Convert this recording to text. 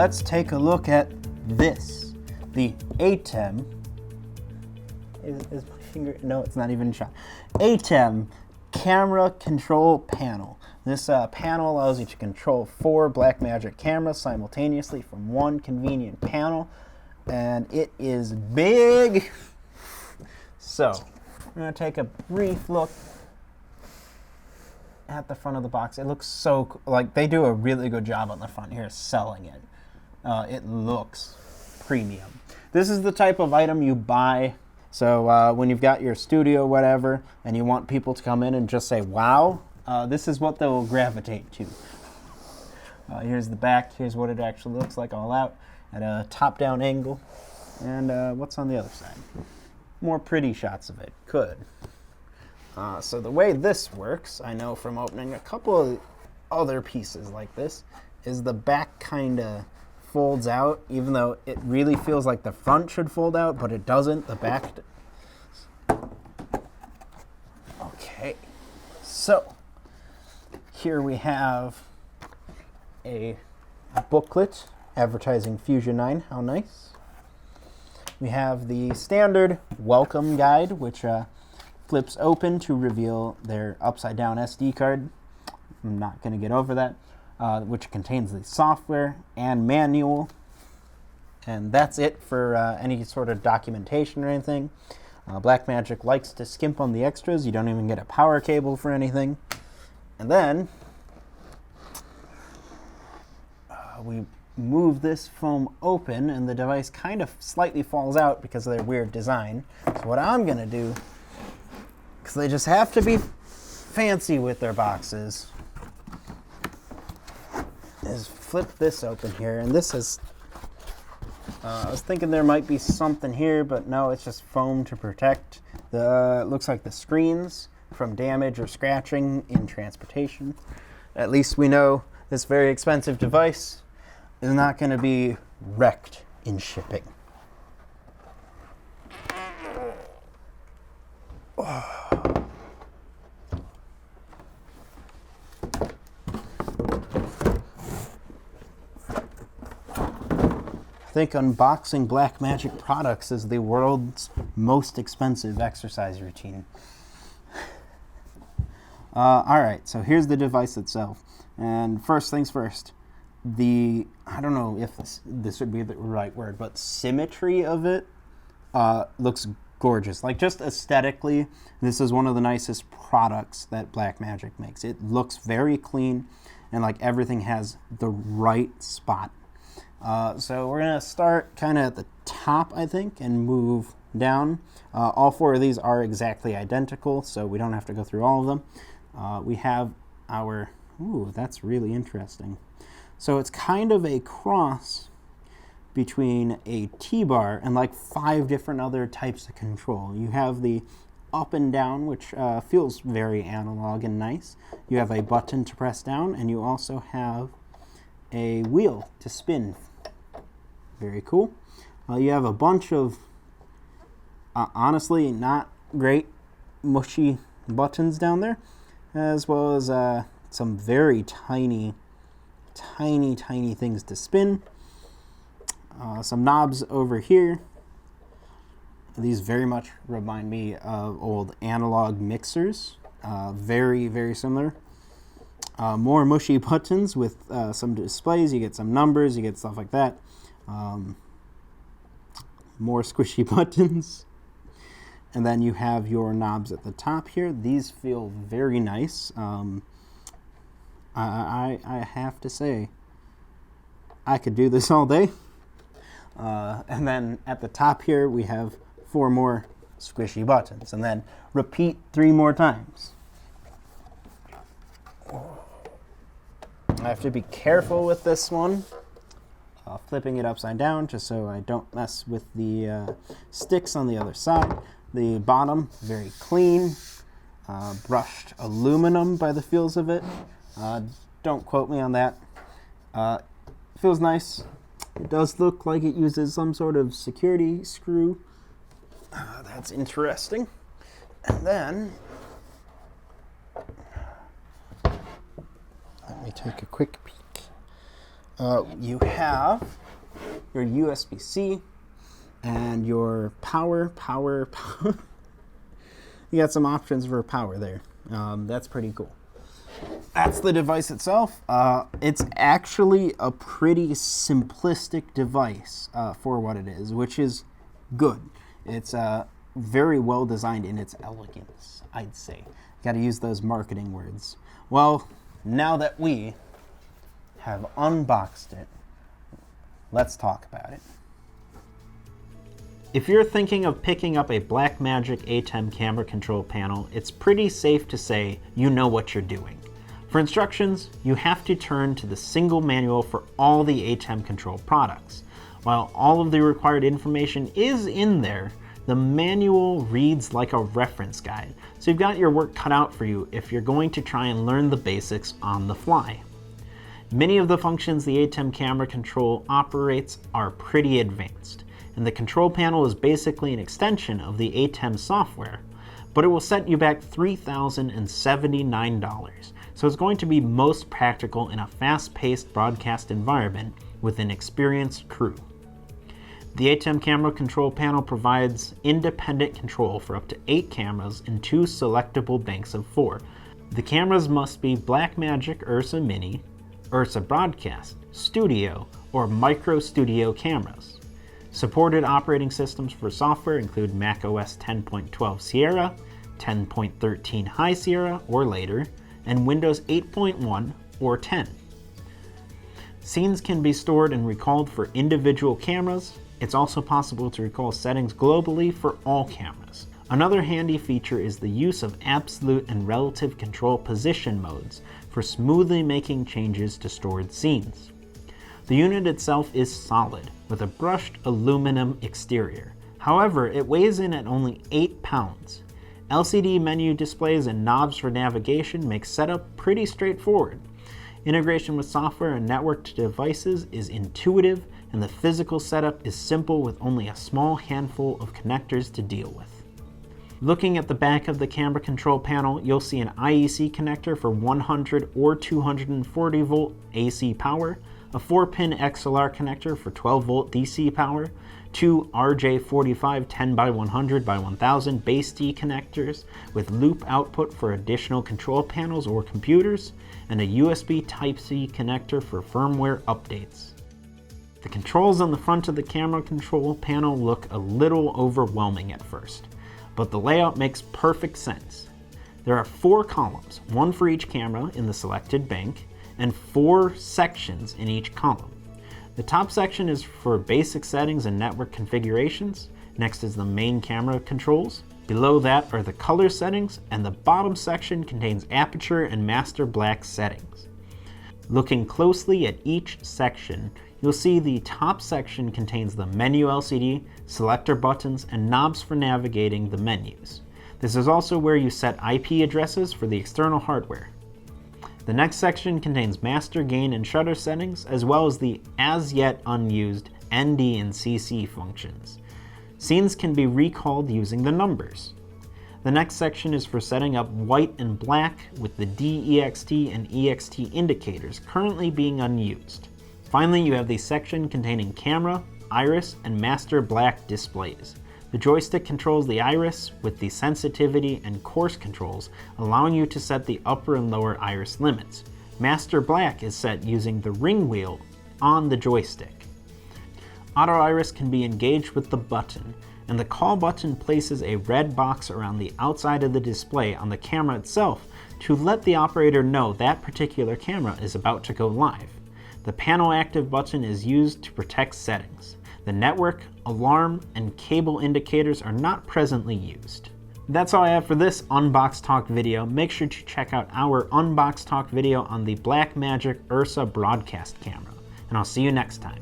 let's take a look at this. The ATEM. Is my finger? No, it's not even shot. ATEM camera control panel. This panel allows you to control 4 Blackmagic cameras simultaneously from one convenient panel, and it is big. So, I'm going to take a brief look at the front of the box. It looks so, like, they do a really good job on the front here selling it. It looks premium. This is the type of item you buy. So when you've got your studio, whatever, and you want people to come in and just say, wow, this is what they'll gravitate to. Here's the back. Here's what it actually looks like all out at a top-down angle. And what's on the other side? More pretty shots of it. Good. So the way this works, I know from opening a couple of other pieces like this, is the back kind of folds out, even though it really feels like the front should fold out, but it doesn't. The back. Okay, so here we have a booklet advertising Fusion 9. How nice. We have the standard welcome guide, which flips open to reveal their upside down SD card. I'm not going to get over that. Which contains the software and manual. And that's it for any sort of documentation or anything. Blackmagic likes to skimp on the extras. You don't even get a power cable for anything. And then we move this foam open, and the device kind of slightly falls out because of their weird design. So what I'm going to do, because they just have to be fancy with their boxes, is flip this open here, and this is, I was thinking there might be something here, but no, it's just foam to protect the, it looks like the screens from damage or scratching in transportation. At least we know this very expensive device is not going to be wrecked in shipping. I think unboxing Blackmagic products is the world's most expensive exercise routine. Alright, so here's the device itself. And first things first, I don't know if this would be the right word, but symmetry of it looks gorgeous. Like, just aesthetically, this is one of the nicest products that Blackmagic makes. It looks very clean, and like everything has the right spot. So we're going to start kind of at the top, I think, and move down. All 4 of these are exactly identical, so we don't have to go through all of them. We have our, ooh, that's really interesting. So it's kind of a cross between a T-bar and like 5 different other types of control. You have the up and down, which feels very analog and nice. You have a button to press down, and you also have a wheel to spin. Very cool. You have a bunch of honestly not great mushy buttons down there, as well as some very tiny things to spin. Some knobs over here. These very much remind me of old analog mixers. Very similar. More mushy buttons with some displays. You get some numbers, you get stuff like that. More squishy buttons. And then you have your knobs at the top here. These feel very nice. I have to say, I could do this all day. And then at the top here, we have 4 more squishy buttons. And then repeat 3 more times. I have to be careful with this one. Flipping it upside down just so I don't mess with the sticks on the other side. The bottom, very clean. Brushed aluminum by the feels of it. Don't quote me on that. Feels nice. It does look like it uses some sort of security screw. That's interesting. And then, let me take a quick peek. You have your USB-C and your power. You got some options for power there. That's pretty cool. That's the device itself. It's actually a pretty simplistic device for what it is, which is good. It's very well designed in its elegance, I'd say. Got to use those marketing words. Well, now that we have unboxed it, let's talk about it. If you're thinking of picking up a Blackmagic ATEM camera control panel, it's pretty safe to say you know what you're doing. For instructions, you have to turn to the single manual for all the ATEM control products. While all of the required information is in there, the manual reads like a reference guide, so you've got your work cut out for you if you're going to try and learn the basics on the fly. Many of the functions the ATEM camera control operates are pretty advanced, and the control panel is basically an extension of the ATEM software, but it will set you back $3,079, so it's going to be most practical in a fast-paced broadcast environment with an experienced crew. The ATEM camera control panel provides independent control for up to 8 cameras in 2 selectable banks of 4. The cameras must be Blackmagic URSA Mini, URSA Broadcast, Studio, or Micro Studio cameras. Supported operating systems for software include macOS 10.12 Sierra, 10.13 High Sierra or later, and Windows 8.1 or 10. Scenes can be stored and recalled for individual cameras. It's also possible to recall settings globally for all cameras. Another handy feature is the use of absolute and relative control position modes for smoothly making changes to stored scenes. The unit itself is solid, with a brushed aluminum exterior. However, it weighs in at only 8 pounds. LCD menu displays and knobs for navigation make setup pretty straightforward. Integration with software and networked devices is intuitive, and the physical setup is simple with only a small handful of connectors to deal with. Looking at the back of the camera control panel, you'll see an IEC connector for 100 or 240 volt AC power, a 4-pin XLR connector for 12 volt DC power, 2 RJ45 10x100x1000 base D connectors with loop output for additional control panels or computers, and a USB Type-C connector for firmware updates. The controls on the front of the camera control panel look a little overwhelming at first, but the layout makes perfect sense. There are 4 columns, 1 for each camera in the selected bank, and 4 sections in each column. The top section is for basic settings and network configurations. Next is the main camera controls. Below that are the color settings, and the bottom section contains aperture and master black settings. Looking closely at each section, you'll see the top section contains the menu LCD, selector buttons, and knobs for navigating the menus. This is also where you set IP addresses for the external hardware. The next section contains master gain and shutter settings, as well as the as yet unused ND and CC functions. Scenes can be recalled using the numbers. The next section is for setting up white and black with the DEXT and EXT indicators currently being unused. Finally, you have the section containing camera, iris, and master black displays. The joystick controls the iris with the sensitivity and coarse controls, allowing you to set the upper and lower iris limits. Master black is set using the ring wheel on the joystick. Auto iris can be engaged with the button, and the call button places a red box around the outside of the display on the camera itself to let the operator know that particular camera is about to go live. The panel active button is used to protect settings. The network, alarm, and cable indicators are not presently used. That's all I have for this Unbox Talk video. Make sure to check out our Unbox Talk video on the Blackmagic URSA Broadcast camera, and I'll see you next time.